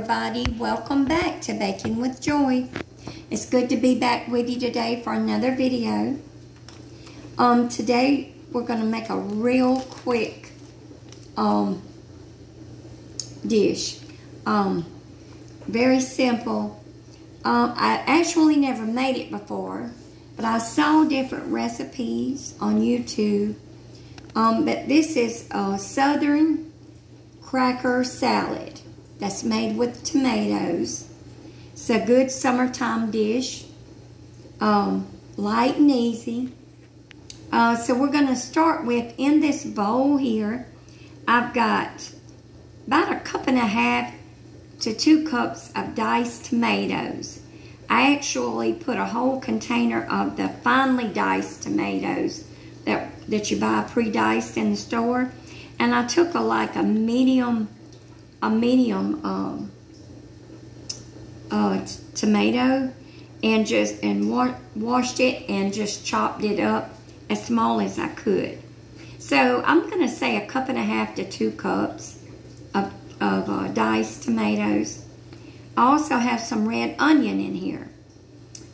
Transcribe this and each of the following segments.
Everybody, welcome back to Baking with Joy. It's good to be back with you today for another video. Today we're going to make a real quick dish. Very simple. I actually never made it before, but I saw different recipes on YouTube. But this is a Southern cracker salad that's made with tomatoes. It's a good summertime dish, light and easy. So we're going to start with, in this bowl here, I've got about 1.5 to 2 cups of diced tomatoes. I actually put a whole container of the finely diced tomatoes that you buy pre-diced in the store, and I took a medium tomato and washed it and just chopped it up as small as I could. So I'm going to say 1.5 to 2 cups of diced tomatoes. I also have some red onion in here,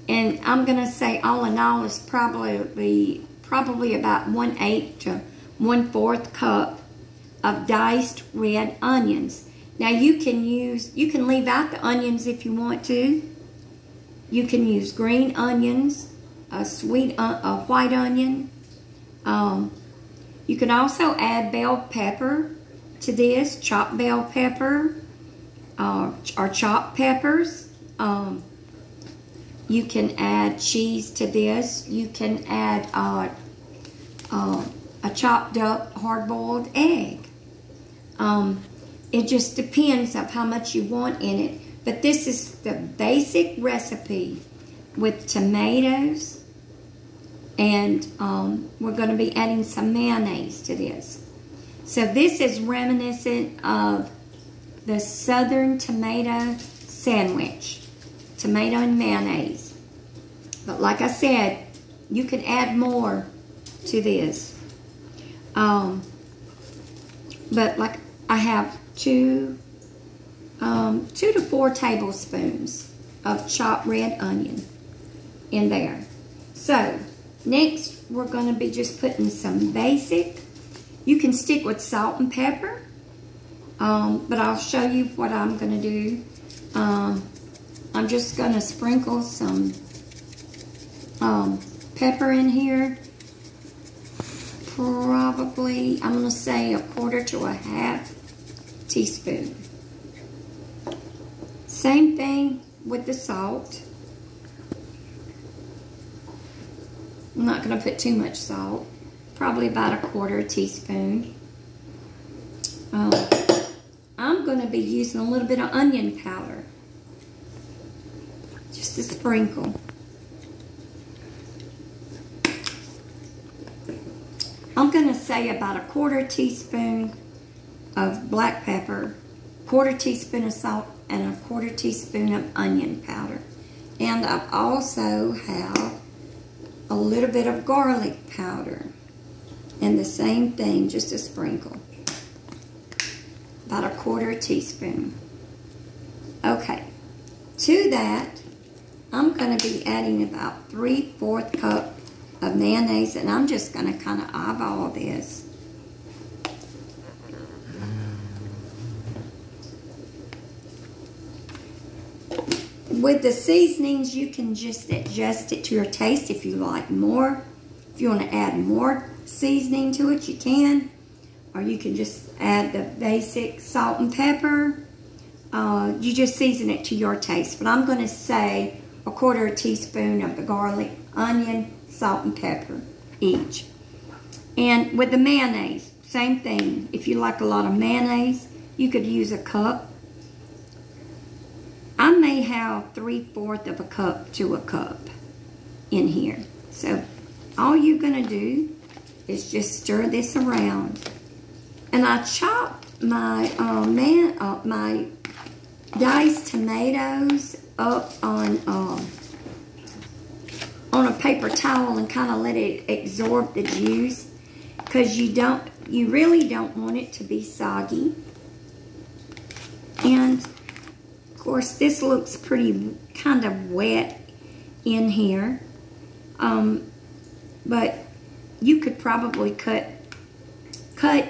and I'm going to say all in all is probably about 1/8 to 1/4 cup of diced red onions. Now you can leave out the onions if you want to. You can use green onions, a white onion. You can also add bell pepper to this, chopped bell pepper, or chopped peppers. You can add cheese to this. You can add a chopped up hard-boiled egg. It just depends on how much you want in it. But this is the basic recipe with tomatoes, and we're going to be adding some mayonnaise to this. So this is reminiscent of the Southern tomato sandwich, tomato and mayonnaise. But like I said, you can add more to this. But like I have 2 to 4 tablespoons of chopped red onion in there. So next we're going to be just putting some basic. You can stick with salt and pepper, but I'll show you what I'm going to do. I'm just going to sprinkle some pepper in here. Probably, I'm going to say 1/4 to 1/2 teaspoon. Same thing with the salt. I'm not going to put too much salt. Probably about 1/4 teaspoon. I'm going to be using a little bit of onion powder. Just a sprinkle. I'm going to say about 1/4 teaspoon of black pepper, 1/4 teaspoon of salt, and 1/4 teaspoon of onion powder. And I also have a little bit of garlic powder. And the same thing, just a sprinkle. About 1/4 teaspoon. Okay. To that, I'm going to be adding about 3/4 cup of mayonnaise, and I'm just going to kind of eyeball this. With the seasonings, you can just adjust it to your taste if you like more. If you want to add more seasoning to it, you can. Or you can just add the basic salt and pepper. You just season it to your taste. But I'm going to say 1/4 teaspoon of the garlic, onion, salt and pepper each. And with the mayonnaise, same thing. If you like a lot of mayonnaise, you could use a cup. I may have 3/4 of a cup to a cup in here. So all you're going to do is just stir this around. And I chopped my my diced tomatoes up on a paper towel and kind of let it absorb the juice, because you really don't want it to be soggy. And course, this looks pretty kind of wet in here. But you could probably cut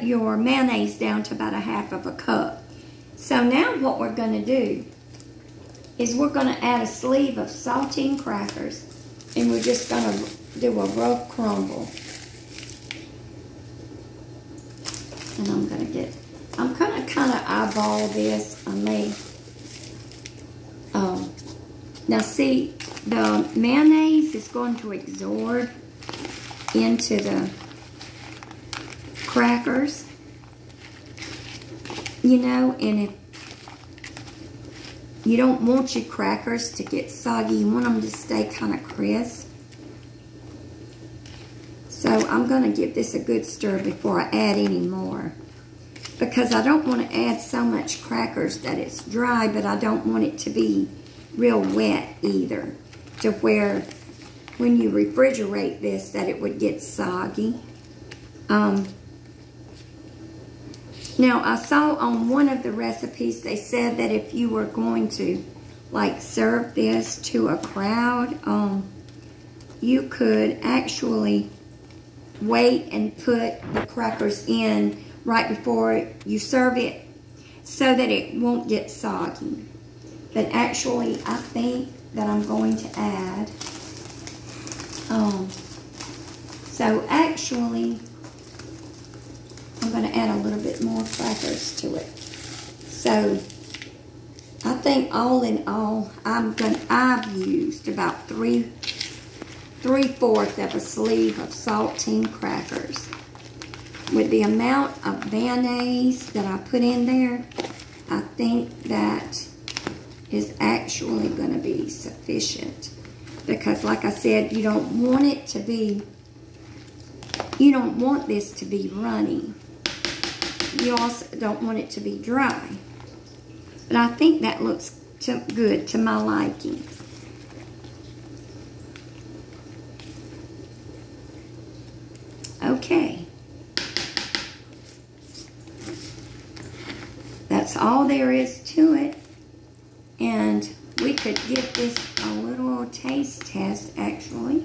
your mayonnaise down to about 1/2 of a cup. So now what we're going to do is we're going to add a sleeve of saltine crackers, and we're just going to do a rough crumble. And I'm going to kind of eyeball this. I may, now see, the mayonnaise is going to absorb into the crackers, you know, and if you don't want your crackers to get soggy, you want them to stay kind of crisp. So I'm going to give this a good stir before I add any more, because I don't want to add so much crackers that it's dry, but I don't want it to be real wet either, to where when you refrigerate this that it would get soggy. Now, I saw on one of the recipes, they said that if you were going to, like, serve this to a crowd, you could actually wait and put the crackers in right before you serve it so that it won't get soggy. But actually, I think that I'm going to add, so actually, I'm going to add a little bit more crackers to it. So I think all in all, I've used about 3/4 of a sleeve of saltine crackers. With the amount of mayonnaise that I put in there, I think that is actually going to be sufficient. Because like I said, you don't want it to be, you don't want this to be runny. You also don't want it to be dry. But I think that looks good to my liking. Okay. That's all there is to it. And we could give this a little taste test, actually.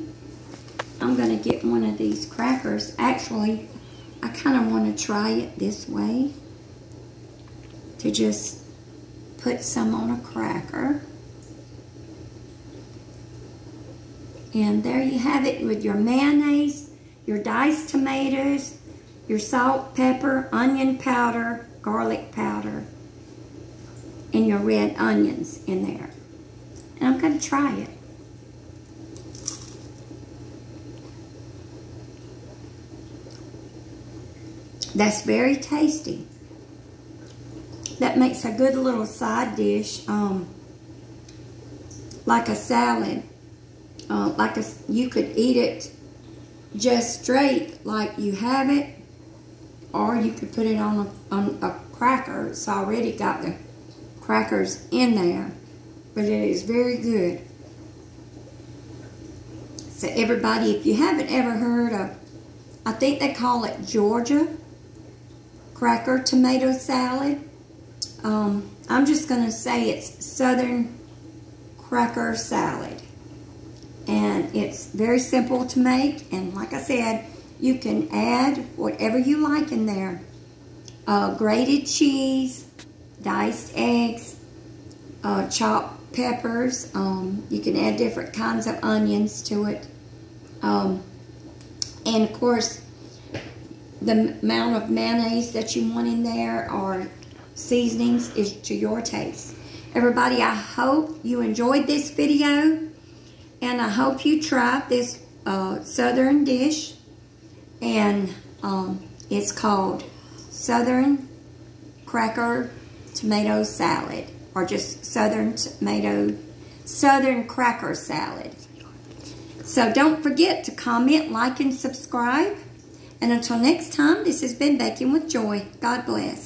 I'm going to get one of these crackers. Actually, I kind of want to try it this way. To just put some on a cracker. And there you have it with your mayonnaise, your diced tomatoes, your salt, pepper, onion powder, garlic powder, and your red onions in there. And I'm going to try it. That's very tasty. That makes a good little side dish, like a salad. You could eat it just straight like you have it, or you could put it on a cracker. It's already got the crackers in there, but it is very good. So everybody, if you haven't ever heard of, I think they call it Georgia cracker tomato salad. I'm just going to say it's Southern cracker salad. And it's very simple to make. And like I said, you can add whatever you like in there. Grated cheese, diced eggs, chopped peppers. You can add different kinds of onions to it. And of course, the amount of mayonnaise that you want in there or seasonings is to your taste. Everybody, I hope you enjoyed this video, and I hope you try this Southern dish, and it's called Southern Cracker Tomato Salad, or just Southern Cracker Salad. So don't forget to comment, like, and subscribe. And until next time, this has been Baking with Joy. God bless.